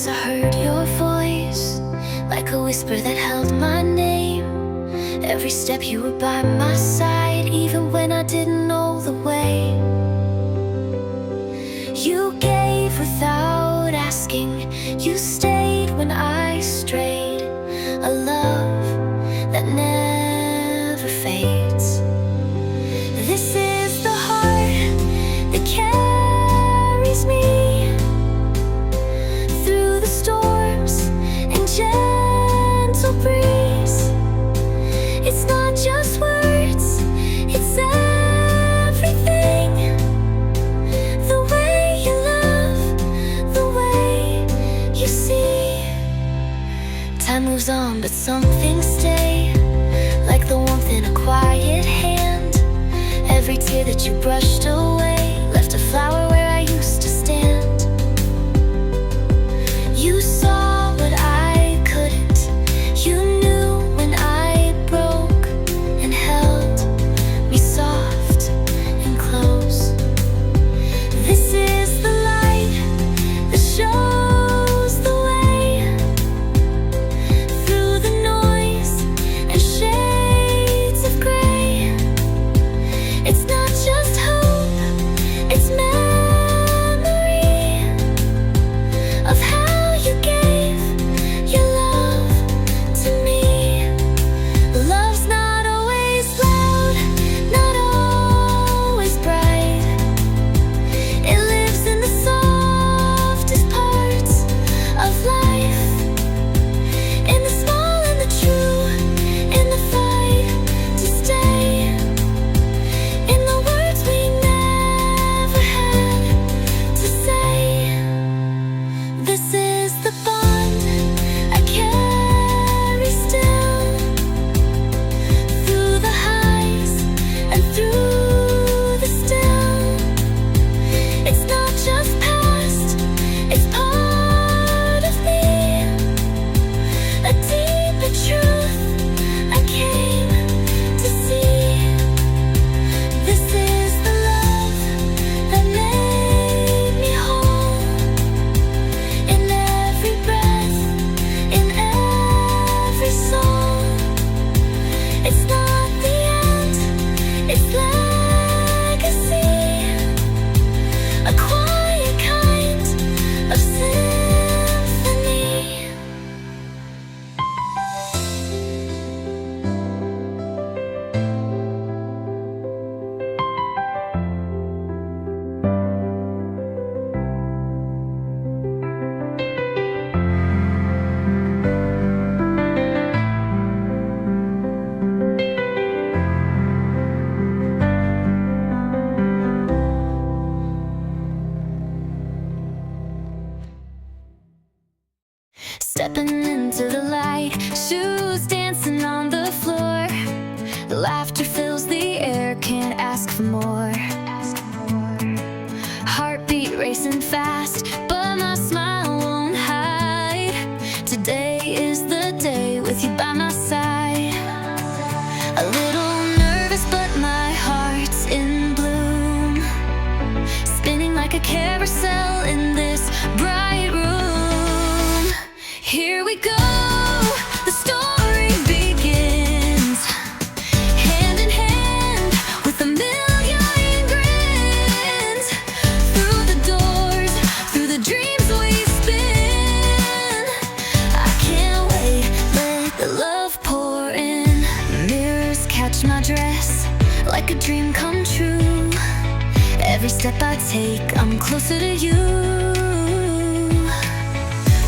once I heard your voice, like a whisper that held my name. Every step you were by my side, even when I didn't know the way. You gave without asking, you stayed when I strayed. A love that never fades. This is the heart that carries me through the storms and gentle breeze. It's not just words, it's everything. The way you love, the way you see. Time moves on, but some things stay, like the warmth in a quiet hand. Every tear that you brushed away left a flower where I used to stand. You saw what I couldn't. You knew when I broke and held me soft and close. This is the light that shows the way through the noise and shades of gray. It's not just hope, it's memory of how you gave your love to me. Love's not always loud, not always bright. It lives in the softest parts of life, in the small and the true, in the fight to stay, in the words we never had to say. This is the bond I carry still, through the highs and through the still. It's not just past, it's part of me, a deeper truth I came to see. This is the love that made me whole, in every breath, in every soul. It's not the end, it's legacy, a quiet kind of symphony. Stepping into the light, shoes dancing on the floor. The laughter fills the air, can't ask for more. Heartbeat racing fast, but my smile won't hide. Today is the day with you by my side. A little nervous, but my heart's in bloom, spinning like a carousel in this bright room. Here we go, the story begins, hand in hand with a million grins. Through the doors, through the dreams we spin. I can't wait, let the love pour in. Mirrors catch my dress, like a dream come true. Every step I take, I'm closer to you.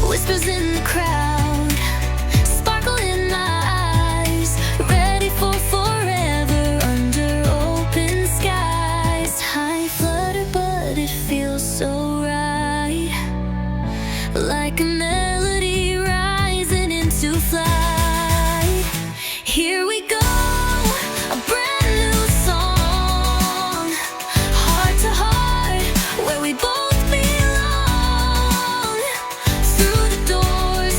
Whispers in the crowd, sparkle in my eyes, ready for forever under open skies. I flutter, but it feels so right, like a melody rising into flight. Here we go, a brand new song, heart to heart, where we both belong. Through the doors,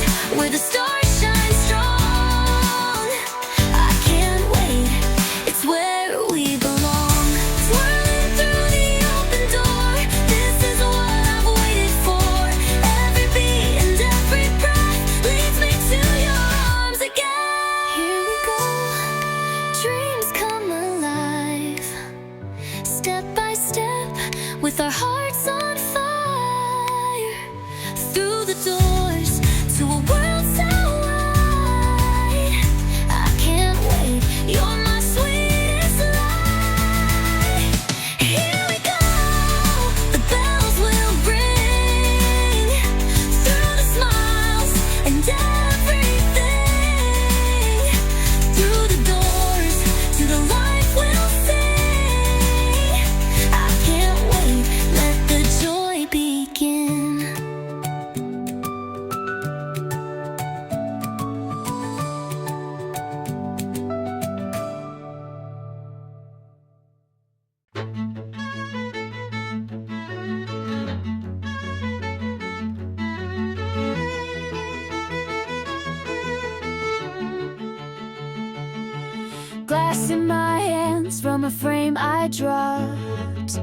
glass in my hands from a frame I dropped.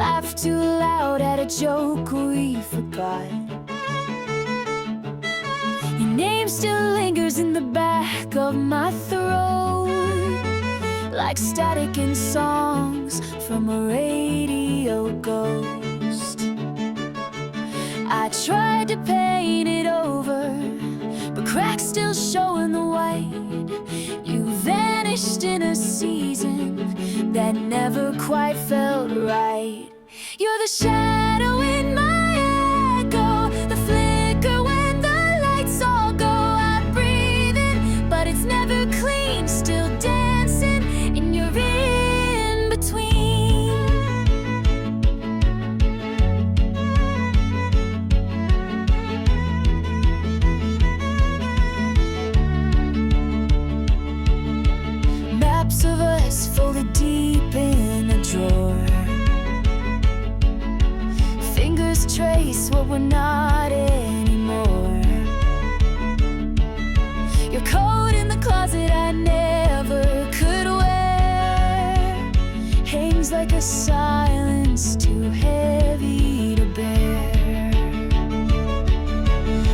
Laughed too loud at a joke we forgot. Your name still lingers in the back of my throat, like static in songs from a radio ghost. I tried to paint it over, but cracks still show in the white. You vanished in a season that never quite felt right. You're the shadow in my echo, the flicker when the lights all go. I breathe in, but it's never clean, still dancing in your in-between. Maps of us folded deep in a drawer. Fingers trace what we're not anymore. Your coat in the closet I never could wear hangs like a silence too heavy to bear.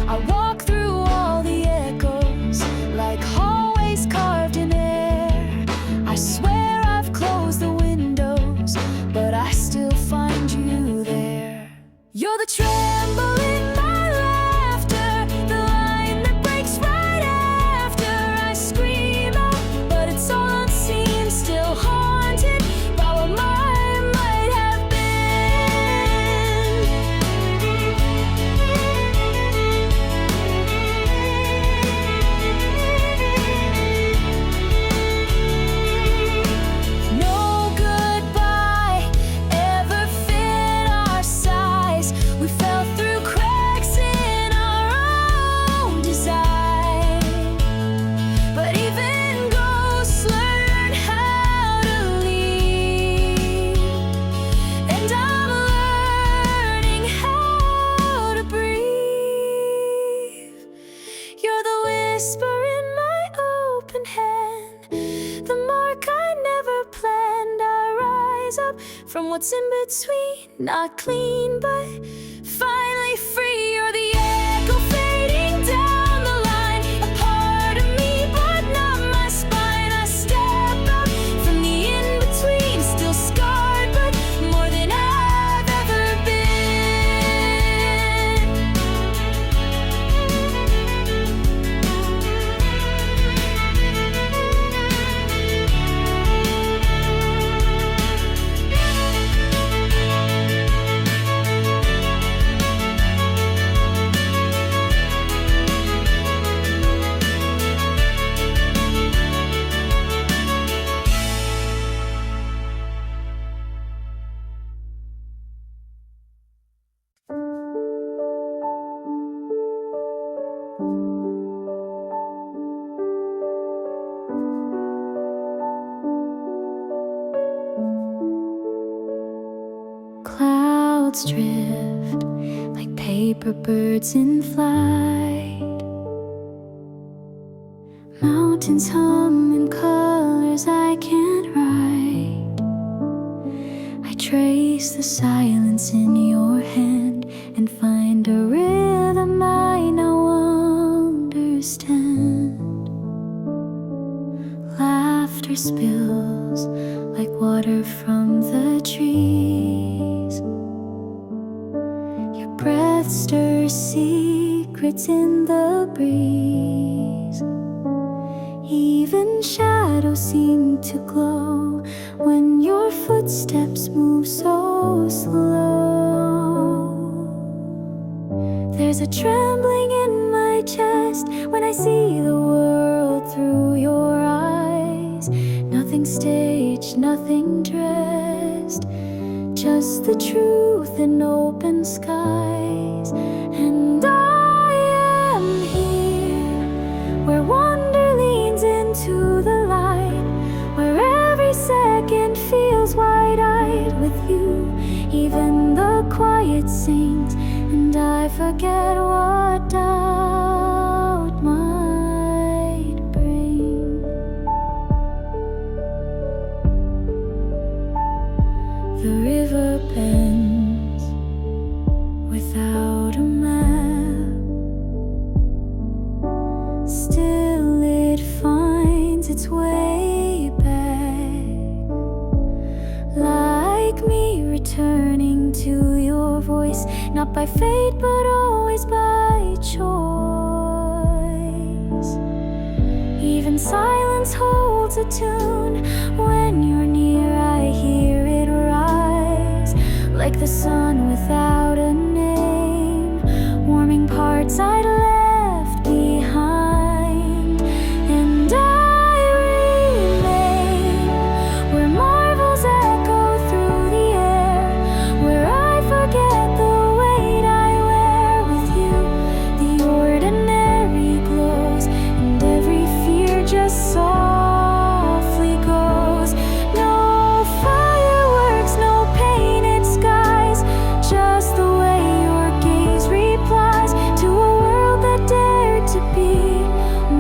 I walk through all the echoes like hallways carved in air. I swear I've closed the windows, but I still find you there. You're the tremble in my laughter, the line that breaks right after I scream out, but it's all unseen, still haunted by what mine might have been. No goodbye ever fit our size. We fell through cracks in our own design. But even ghosts learn how to leave, and I'm learning how to breathe. You're the whisper in my open hand, the mark I never planned. I rise up from what's in between, not clean, but finally free. You're the echo fading down the line, a part of me, but not my spine. I step out from the in-between, still scarred, but more than I've ever been. Clouds drift like paper birds in flight. Mountains hum in colors I can't write. I trace the silence in your hand and find a rhythm I now understand. Laughter spills like water from the trees. Your breath stirs secrets in the breeze. Even shadows seem to glow when your footsteps move so slow. There's a trembling in my chest when I see the world through your eyes. Nothing staged, nothing dressed, just the truth in open skies. And I am here, where wonder leans into the light, where every second feels wide-eyed with you. Even the quiet sings, and I forget what doubt might bring. by fate, but always by choice. Even silence holds a tune. When you're near, I hear it rise, like the sun without a name, warming parts I'd left behind. And I remain where marvels echo through the air, where I forget the weight I wear. With you, the ordinary glows, and every fear just softly goes. No fireworks, no painted skies, just the way your gaze replies to a world that dared to be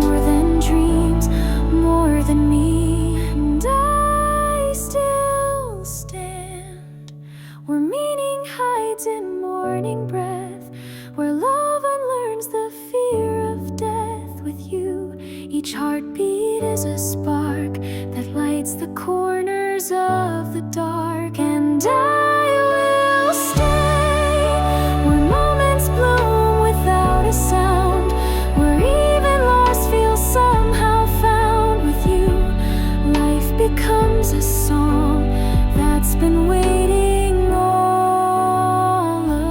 more than dreams, more than me. And I still stand where meaning hides in morning breath, where love unlearns the fear of death. With you, each heartbeat is a spark that lights the corners of the dark. And I will stay where moments bloom without a sound, where even lost feels somehow found. With you, life becomes a song that's been waiting all along.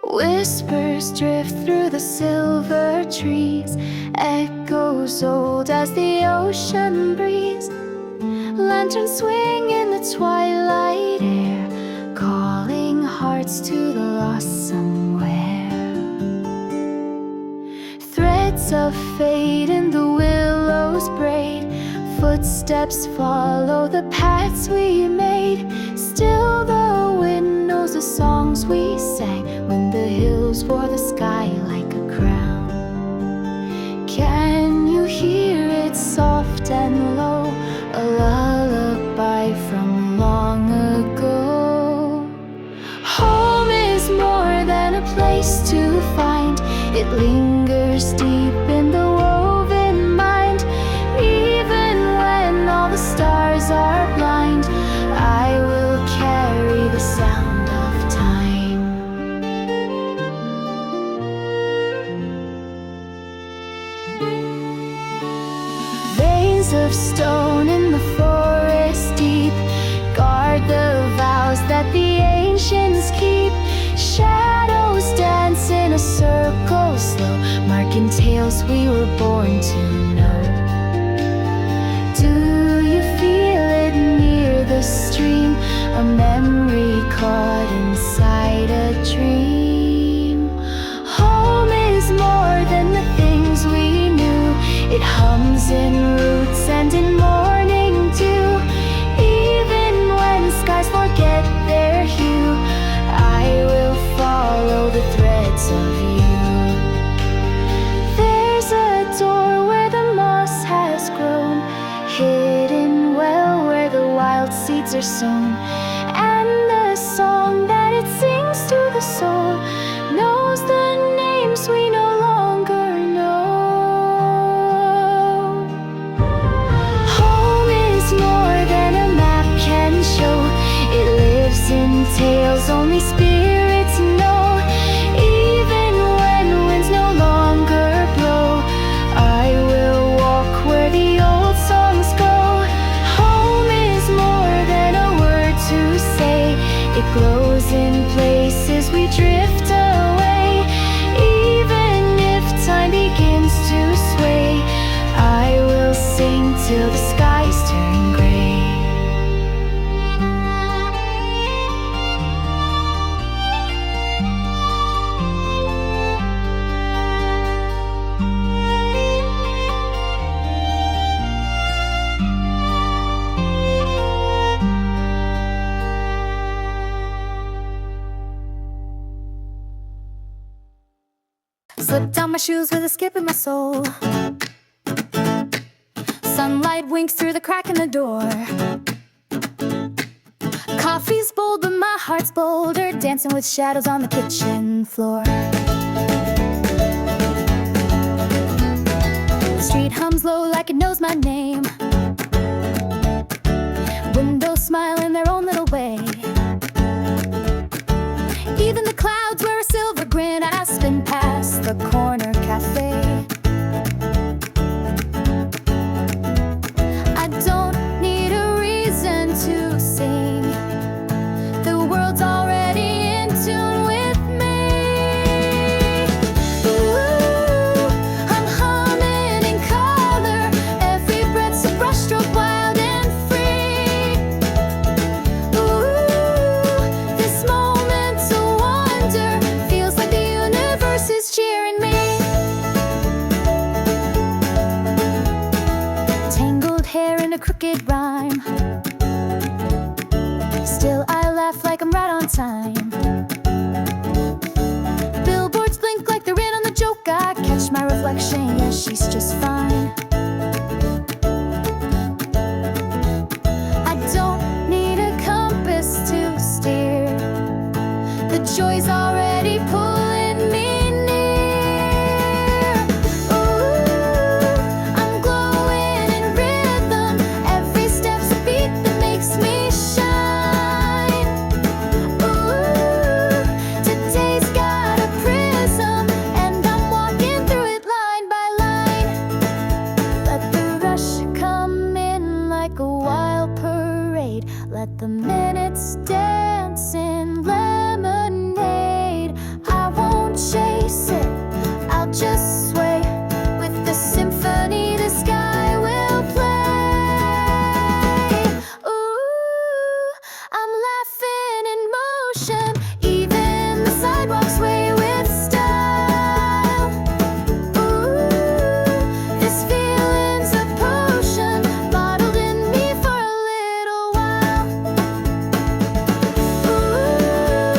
Whispers drift through the silver trees, echoes old as the ocean breeze. Lanterns swing in the twilight air, calling hearts to the lost somewhere. Threads of fate in the willows braid, footsteps follow the paths we made. Still the wind knows the songs we sang when the hills wore the sky like a crown. Can you hear it soft and low, a lullaby from long ago? Home is more than a place to find, it lingers deep in the woven mind. Even when all the stars are blind, I will carry the sound of time. Veins of stone in the forest deep guard the vows that the ancients keep. Shadows dance in a circle slow, marking tales we were born to know. Do you feel it near the stream, a memory caught inside a dream? Home is more than the things we knew, it hums in roots and in morning dew. Even when skies forget their hue, I will follow the threads of you. There's a door where the moss has grown, hidden well where the wild seeds are sown. And the song that it sings to the soul knows the names we no longer know. Home is more than a map can show, it lives in tales only spirits know. Even when winds no longer blow, I will walk where the old songs go. Home is more than a word to say, it glows in places we drift away. Even if time begins to sway, I will sing till the skies turn gray. Slip down my shoes with a skip in my soul. Sunlight winks through the crack in the door. Coffee's bold, but my heart's bolder, dancing with shadows on the kitchen floor. The street hums low like it knows my name. Windows smile in their own little way. Even the clouds wear a silver grin as I spin past the corner cafe. I don't need a reason to sing. The world's already in tune with me. Ooh, I'm humming in color. Every breath's a brushstroke, wild and free. Ooh, this moment's a wonder. Feels like the universe is cheering me. Tangled hair in a crooked rhyme. Still I laugh like I'm right on time. Billboards blink like they're in on the joke. I catch my reflection, yeah, she's just fine. I don't need a compass to steer. The joy's already pulling me near. Ooh, I'm glowing in rhythm. Every step's a beat that makes me shine. Ooh, today's got a prism, and I'm walking through it line by line. Let the rush come in like a wild parade. Let the minutes dance in lemonade. I won't chase it, I'll just sway. With the symphony the sky will play. Ooh, I'm laughing in motion. Even the sidewalks sway with style. Ooh, this feeling's a potion bottled in me for a little while. Ooh,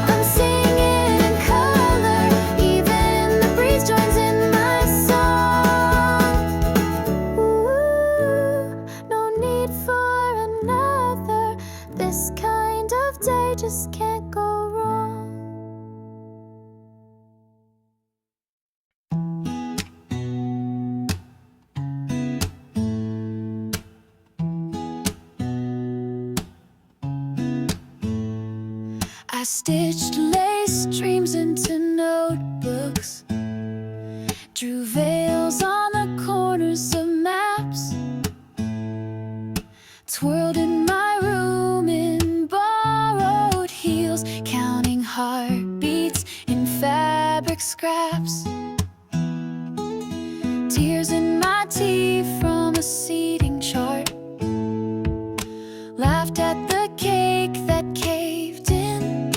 I'm singing in color. Even the breeze joins in my song. Ooh, no need for another. This kind of day just can't go wrong. I stitched lace dreams into notebooks, drew veils on the corners of maps, twirled in my room in borrowed heels, counting heartbeats in fabric scraps, tears in my tea from a seating chart, laughed at the cake that caved in,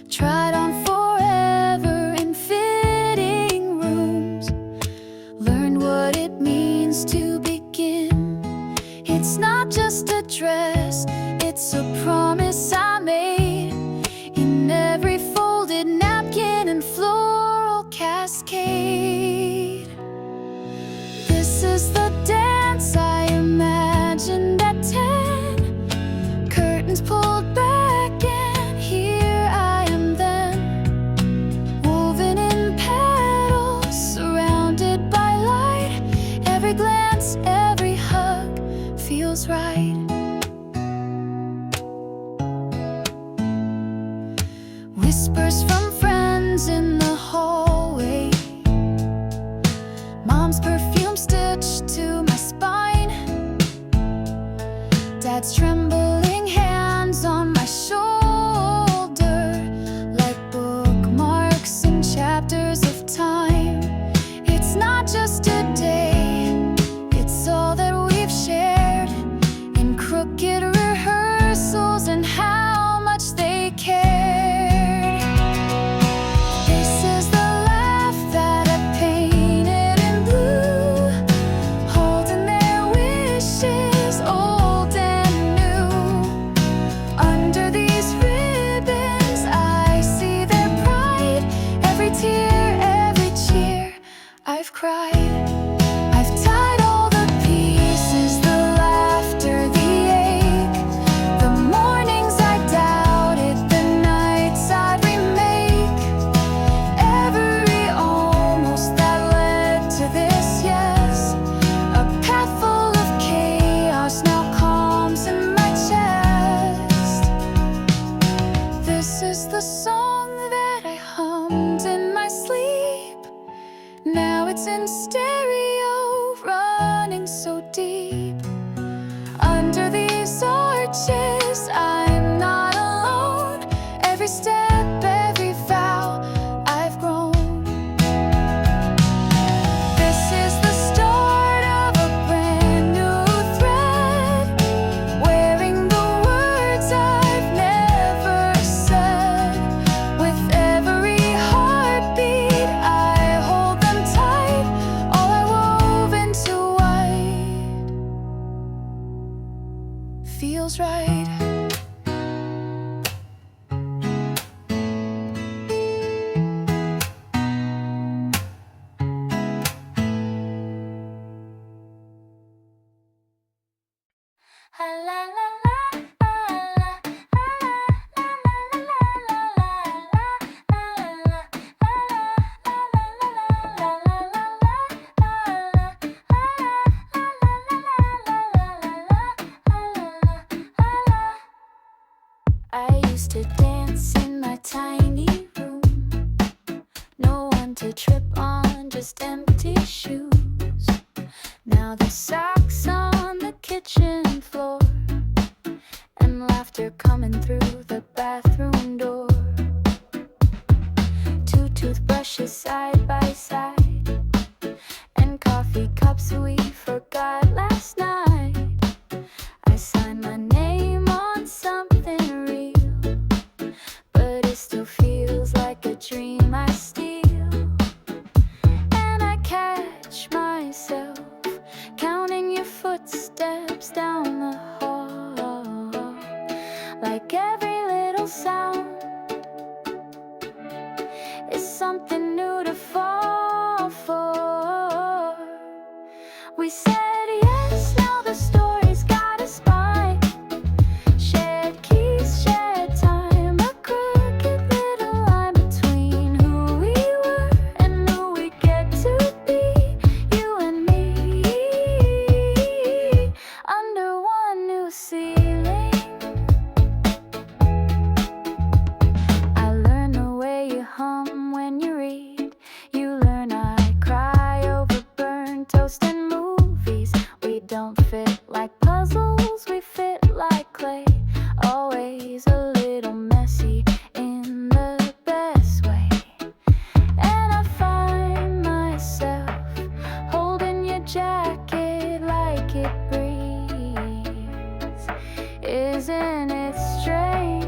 tried on forever in fitting rooms, learned what it means to begin. It's not just a dress, it's a promise I made in every folded napkin and floral cascade. This is the dance I imagined at 10. Curtains pulled back and here I am then, woven in petals, surrounded by light. Every glance, every hug feels right. Whispers from friends in the hallway, mom's perfume stitched to my spine, dad's trembling hands on my shoulder, like bookmarks in chapters of time. It's not just a day, it's all that we've shared in crooked rehearsals and how much they cared. They was the song that I hummed in my sleep. Now it's in stereo, running so deep. Under these arches, I'm not alone. Every step, every vow, I've grown. This is the start of a brand new thread, wearing the words I've never said. With every heartbeat, I hold them tight. All I wove into white feels right. I used to dance in my tiny room. No one to trip on, just empty shoes. Now there's socks on the kitchen floor, and laughter coming through the bathroom door. Two toothbrushes side by side, and coffee cups we forgot last night. I signed my name on something real, but it still feels like a dream I steal. And I catch myself counting your footsteps down the hall, like every little sound is something new to fall for. We said yes, now the story's got a spine. Shared keys, shared time, a crooked little line between who we were and who we get to be. You and me, under one new ceiling. I learn the way you hum when you read. You learn I cry over burned toast and movies. We don't fit like puzzles, we fit like clay. Always a little messy in the best way. And I find myself holding your jacket like it breathes. Isn't it strange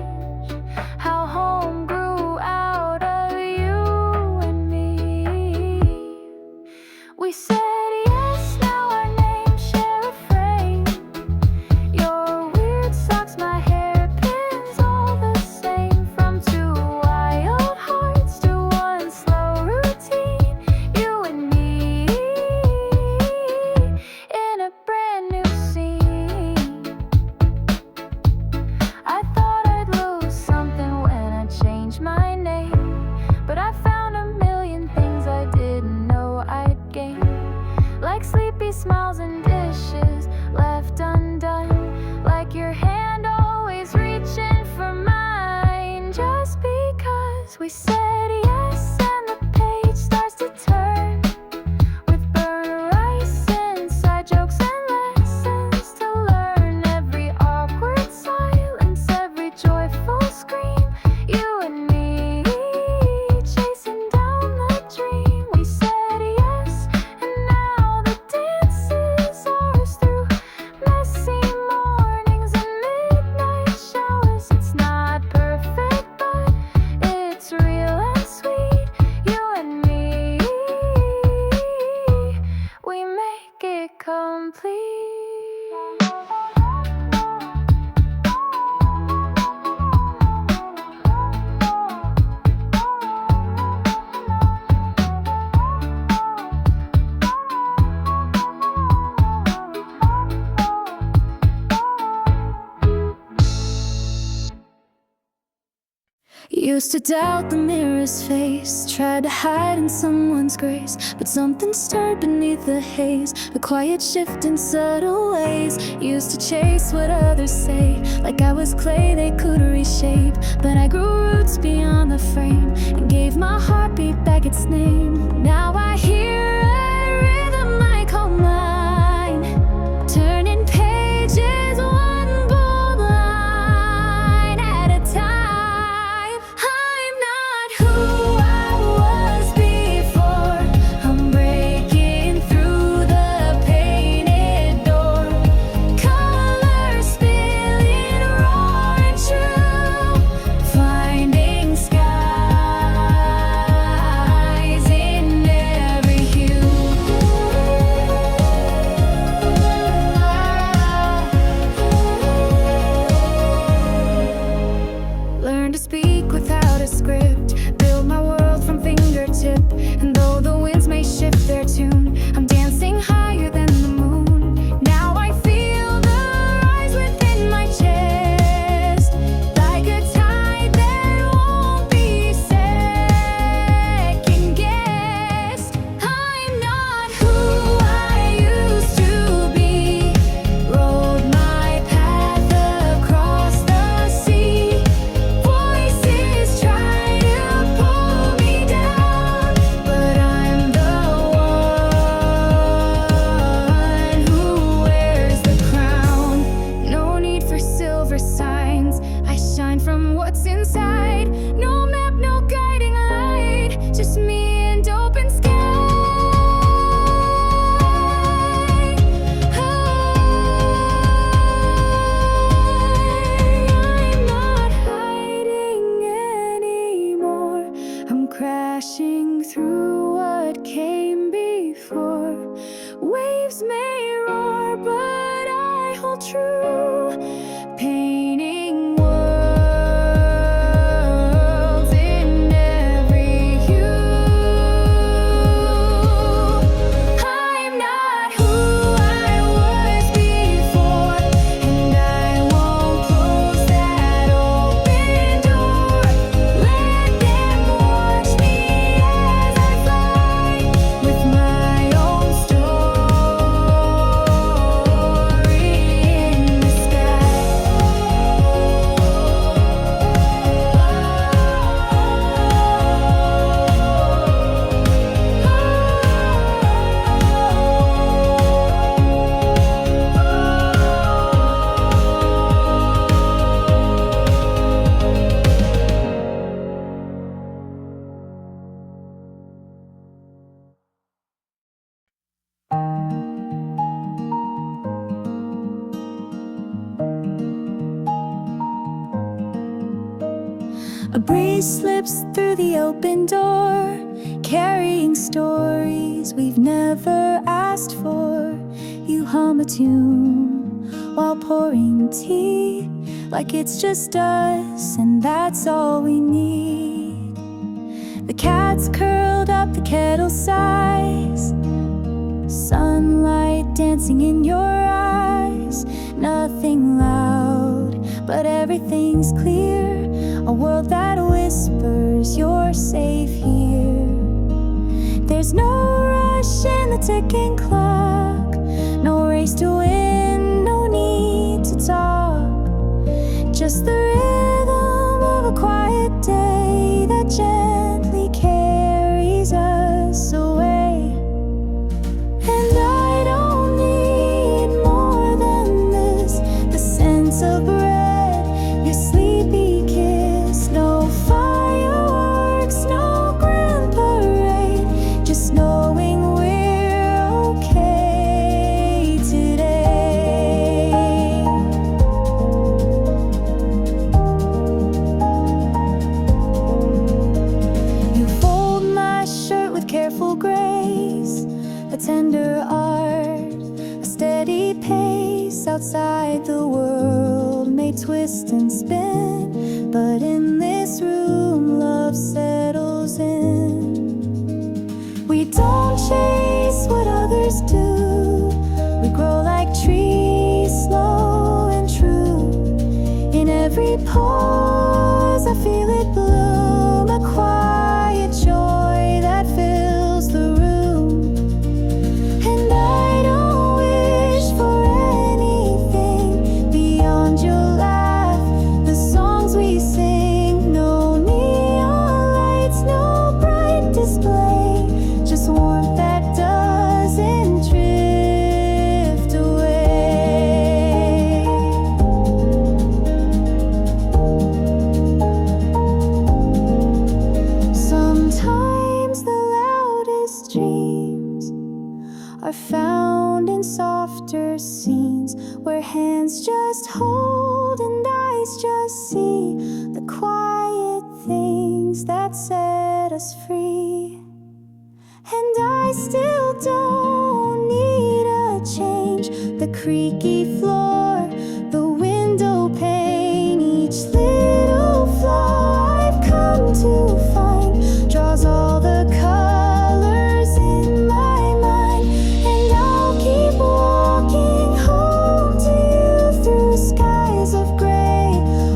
how home grew out of you and me? We said yes, now our names share a frame. Your weird socks, my hairpins, all the same. From two wild hearts to one slow routine. You and me in a brand new scene. I thought I'd lose something when I changed my name, but I found a million things I didn't know I'd gain. Like sleepy smiles and dishes left undone, like your hand always reaching for mine. Just because we said yes, and the page starts to turn, with burnt rice, inside jokes and lessons to learn. Every awkward silence, every joyful scream. You and me chasing down the dream. We said yes, and now the dance is ours through messy mornings and midnight showers. It's not perfect, but it's real and sweet. You and me, we make it complete. Used to doubt the mirror's face, tried to hide in someone's grace, but something stirred beneath the haze, a quiet shift in subtle ways. Used to chase what others say, like I was clay they could reshape, but I grew roots frame and gave my heartbeat back its name. Now I hear a rhythm I call mine, turning pages one bold line at a time. I'm not who I was before. I'm breaking through the painted door, colors spilling raw and true, finding skies in every hue. Learn to speak without a script, build my world from fingertip. And though the winds may shift their tune, I'm dancing higher than the moon. Now I feel the rise within my chest, like a tide that won't be second guessed. I'm not who I used to be, rode my path across the sea. Voices try to pull me down, but I'm the one who wears the crown. No need for silver signs, I shine from what's inside. No map, no guiding light, just me and open sky. I'm not hiding anymore. I'm crashing through what came before. Waves may roar, but I hold true, painting worlds in every hue. I'm not who I was before, and I won't close that open door. Let them watch me as I fly with my own story in the sky. A breeze slips through the open door, carrying stories we've never asked for. You hum a tune while pouring tea, like it's just us and that's all we need. The cat's curled up, the kettle sighs, sunlight dancing in your eyes. Nothing loud, but everything's clear. A world that whispers you're safe here. There's no rush in the ticking clock, no race to win, no need to talk. Just the rhythm of a quiet day that gently carries us away. And I don't need more than this, the sense of bread, your sleepy kiss. No fireworks, no grand parade, just knowing we're okay today. You fold my shirt with careful grace, a tender art, a steady pace. Outside the world may twist and spin, but in this room love settles in. We don't chase what others do, we grow like trees, slow and true. In every pause I feel it bloom, a quiet joy that fills the room. And I don't wish for anything beyond your laugh, the songs we sing. No neon that set us free. And I still don't need a change. The creaky floor, the window pane, each little flaw I've come to find draws all the colors in my mind. And I'll keep walking home to you through skies of gray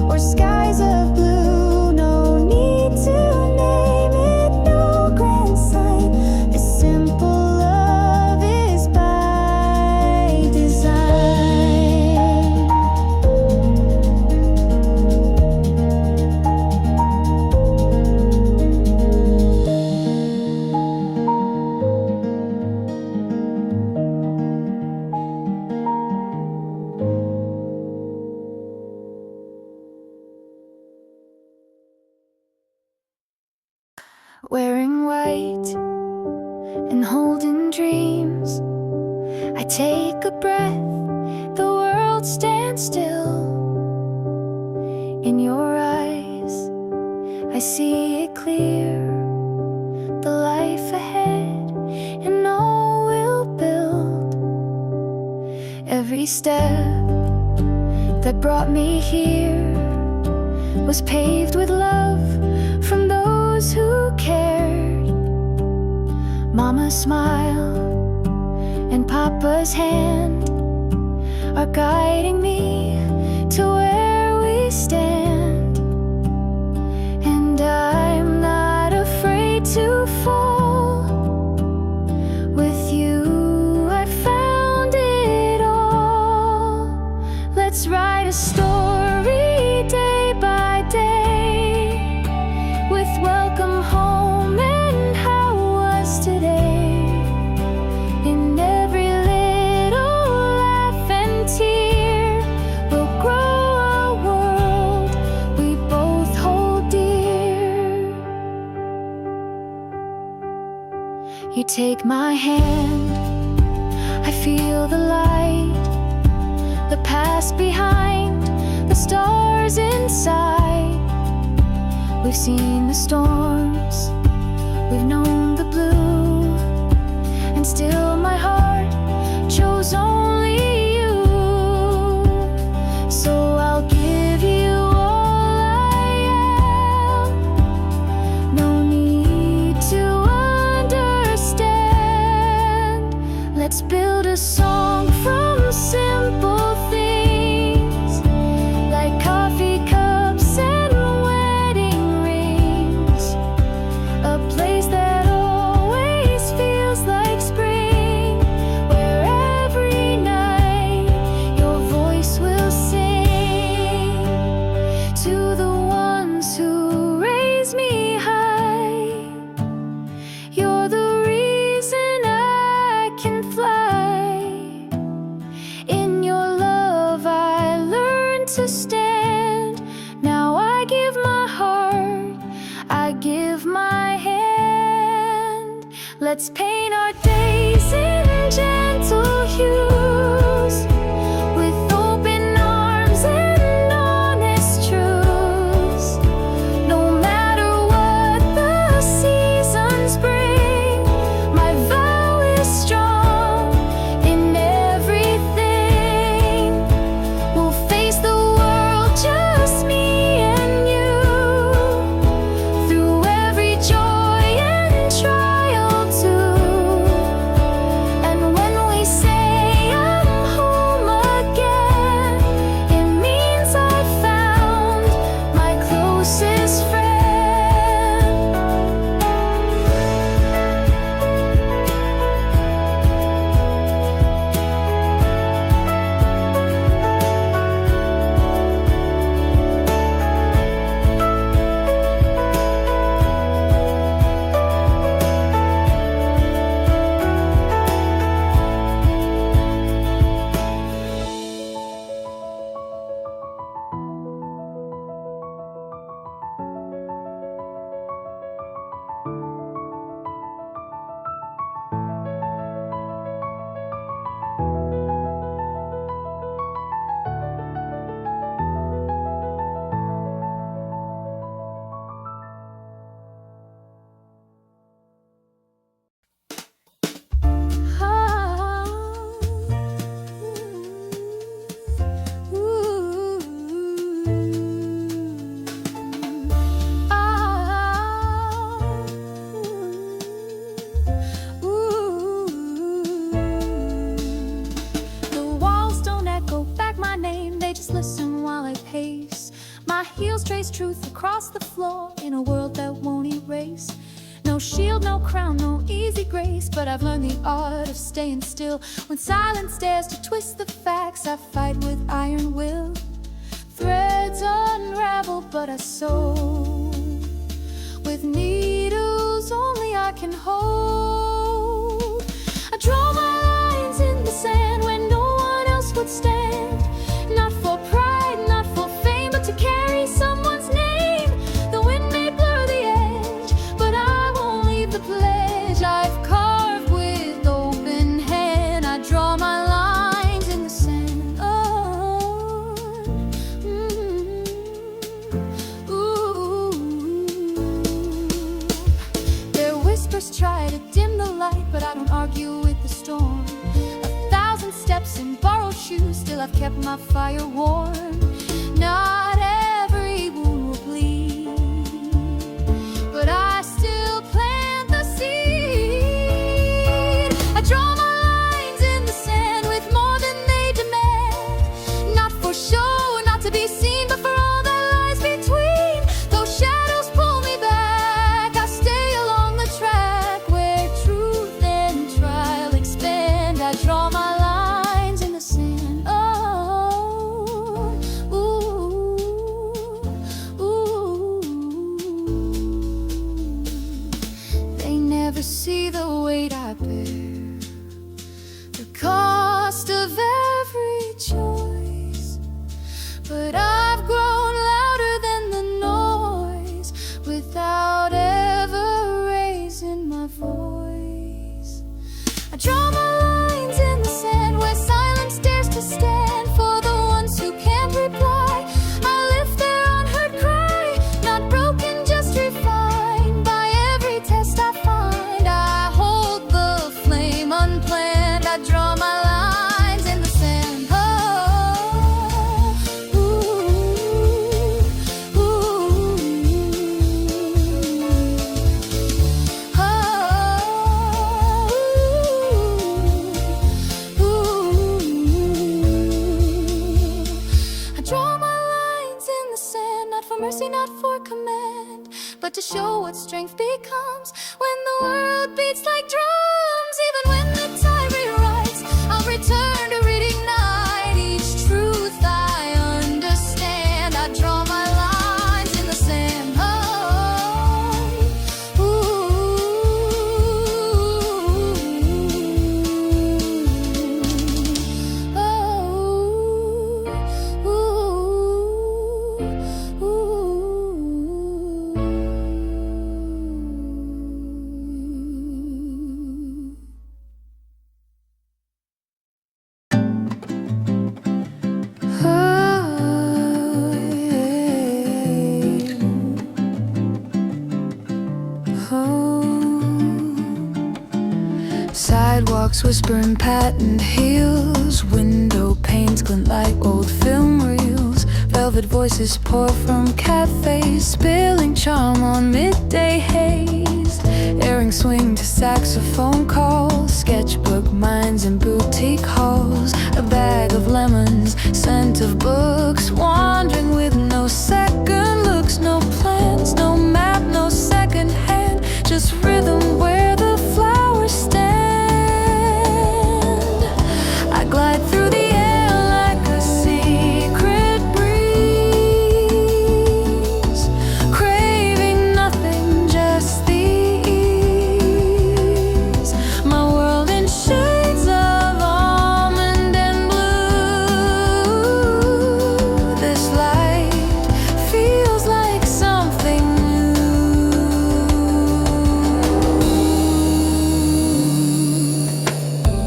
or skies of blue. No need to name it, no grand sign. This simple love is by design. Wearing white and holding dreams, I take a breath, the world stands still. In your eyes, I see it clear, the life ahead and all we'll build. Every step that brought me here was paved with love from those who cared. Mama's smile and Papa's hand are guiding me to where we stand. And I'm not afraid to fall. With you I found it all. Let's write a story day by day, with welcome home and how was today. In every little laugh and tear, we'll grow a world we both hold dear. You take my hand, I feel the light, the past behind, the stars inside. We've seen the storms, we've known the blue, and still my heart chose only you. So I'll give you all I am. No need to understand. Let's build a song from simple things, like coffee cups and wedding rings. A place that always feels like spring, where every night your voice will sing. To the ones who raise me high, you're the reason I can fly. In your love I learned to stand. Now I give my heart, I give my hand. Let's paint our days in gentle hues, with open arms and honest truths. No matter what the seasons bring, my vow is strong in everything. We'll face the world, just me and you, through every joy and trial too. across the floor in a world that won't erase. No shield, no crown, no easy grace, but I've learned the art of staying still. When silence dares to twist the facts, I fight with iron will. Threads unravel, but I sew with needles only I can hold. I draw my lines in the sand when no one else would stand. Not for pride, not for fame, but to carry someone's name. The wind may blur the edge, but I won't leave the pledge I've carved with open hand. I draw my lines in the sand. Their whispers try to dim the light, but I don't argue with the storm. 1,000 steps in borrowed shoes, still I've kept my fire warm. Not every wound will bleed, but I still plant the seed. I draw my lines in the sand with more than they demand. Not for show, not to be seen, but for all that lies between. Though shadows pull me back, I stay along the track where truth and trial expand. I draw my lines in the sand. They never see the weight I bear, the cost of every choice. But I've grown louder than the noise without ever raising my voice. I draw my lines in the sand where silence dares to stand. For the ones who can't reply, I lift their unheard cry. Not broken, just refined by every test I find. I hold the flame unplanned. I draw my lines in the sand. I draw my lines in the sand, not for mercy, not for command, but to show what strength becomes when the world beats like drums. Even when the tide rewrites, I'll return to reignite each truth I understand. I draw my lines in the sand. Sidewalks whispering patent heels, window panes glint like old film reels. Velvet voices pour from cafes, spilling charm on midday haze. Airing swing to saxophone calls, sketchbook minds and boutique halls. A bag of lemons, scent of books, wandering with no second looks. No plans, no map, no second hand, just rhythm where the flowers stand. I glide through the air like a secret breeze, craving nothing, just the ease. My world in shades of almond and blue. This light feels like something new.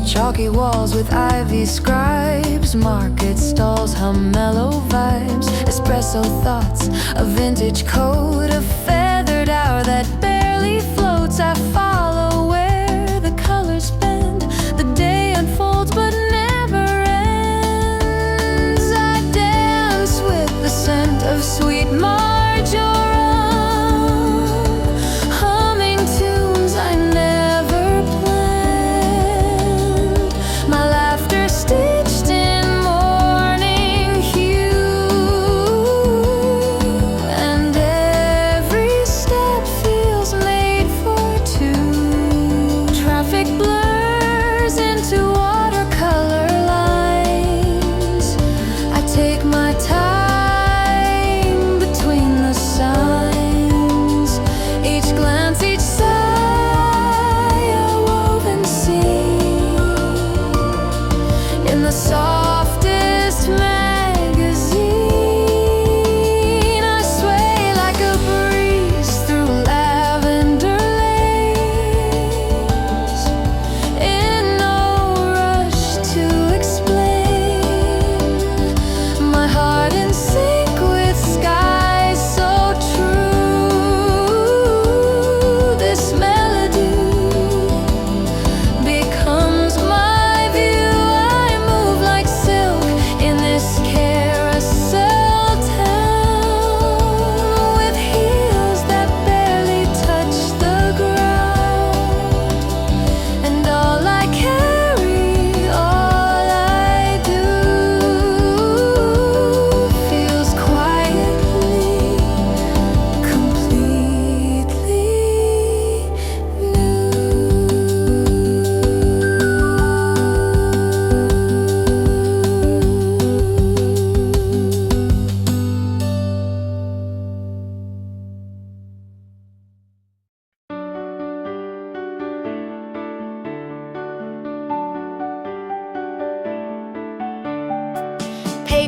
Chalky walls with ivy scribes, market stalls hum mellow vibes. Espresso thoughts, a vintage code, a feathered hour that barely floats. I follow where the colors bend, the day unfolds but never ends. I dance with the scent of sweet marjoram, humming tunes I never planned. My laughter stitched in morning hue, and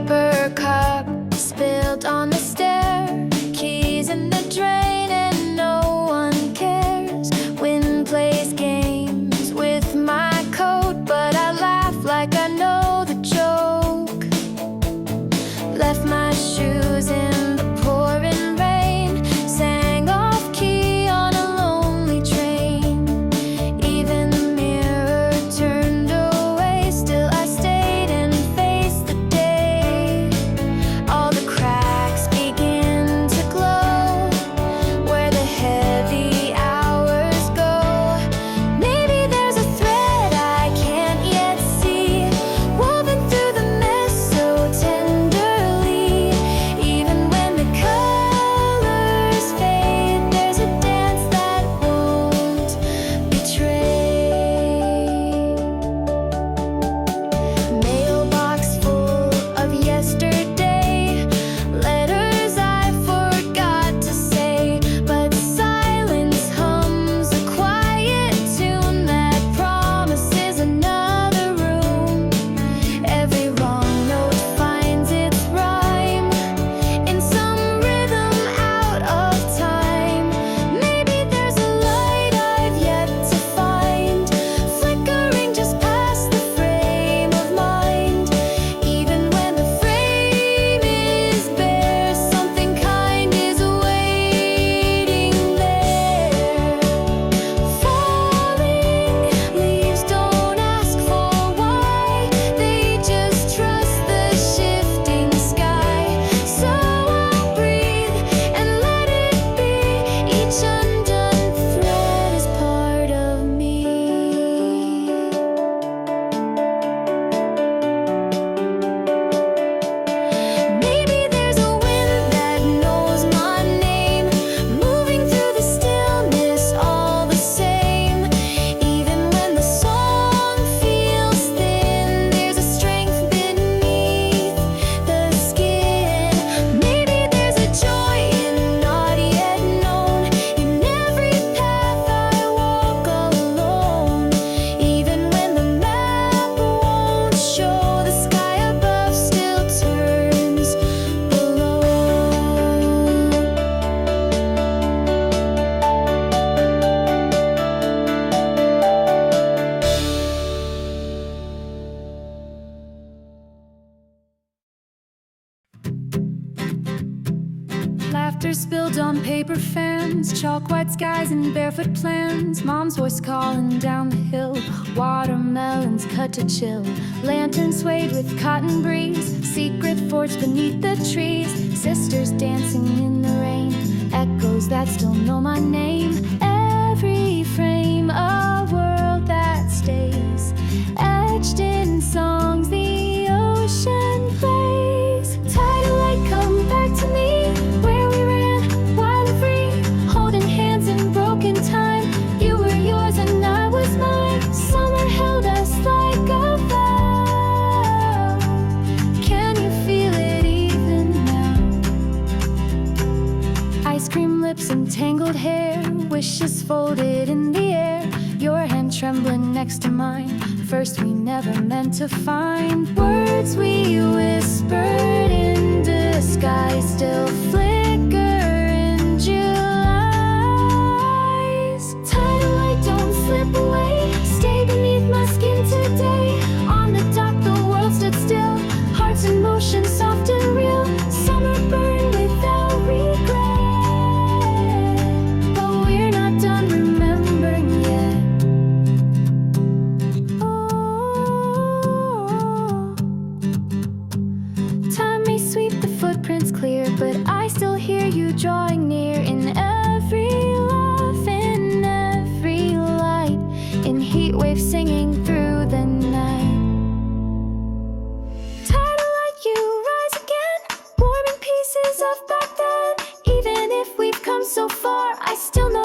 paper cup spilled on the stair, keys in the drain and no one cares. Wind plays games with my coat, but I laugh like I know the joke. Left my shoes in the pouring rain, sang off key on a lonely train. Even the mirror turned away, still I stayed and faced the day. All the cracks begin to glow where the heavy hours go. Maybe there's a thread I can't yet see, woven through the mess so tenderly. Even when the colors fade, there's a dance that won't betray. Mailbox full of yesterday, letters I forgot to say, but silence hums a quiet tune that promises another room. Every wrong note finds its rhyme in some rhythm out of time. Maybe there's a light I've yet to find, flickering just past the frame of mind. Even when the frame is bare, something kind is waiting there. Falling leaves don't ask for why, they just trust the shifting sky. So I'll breathe and let it be. Each undone thread is part of me. Maybe there's a wind that knows my name, moving through the stillness all the same. Even when the song feels thin, there's a strength beneath the skin. Maybe there's a joy in not yet known, in every path I walk alone. Even when the map won't show, the sky above still turns below. Laughter spilled on paper fans, chalk white skies and barefoot plans. Mom's voice calling down the hill, watermelons cut to chill. Lanterns swayed with cotton breeze, secret forged beneath the trees. Sisters dancing in the rain, echoes that still know my name. Every frame a world that stays, etched in songs the ocean plays. Tidal light, come back to me, where we ran wild and free, holding hands in broken time. You were yours and I was mine. Summer held us like a vow. Can you feel it even now? Ice cream lips and tangled hair, wishes folded in the air. Your hand trembling next to mine, first we never meant to find. Words we whispered in disguise still flicker in July's. Tidal light, don't slip away, stay beneath my skin today. On the dock the world stood still, hearts in motion, soft and real. Summer burned without regret, but we're not done remembering yet. Time may sweep the footprints clear, but I still hear you drawing near. In every laugh, in every light, in heat waves singing through the night. Tidal light, you rise again, warming pieces of back then. Even if we've come so far, I still know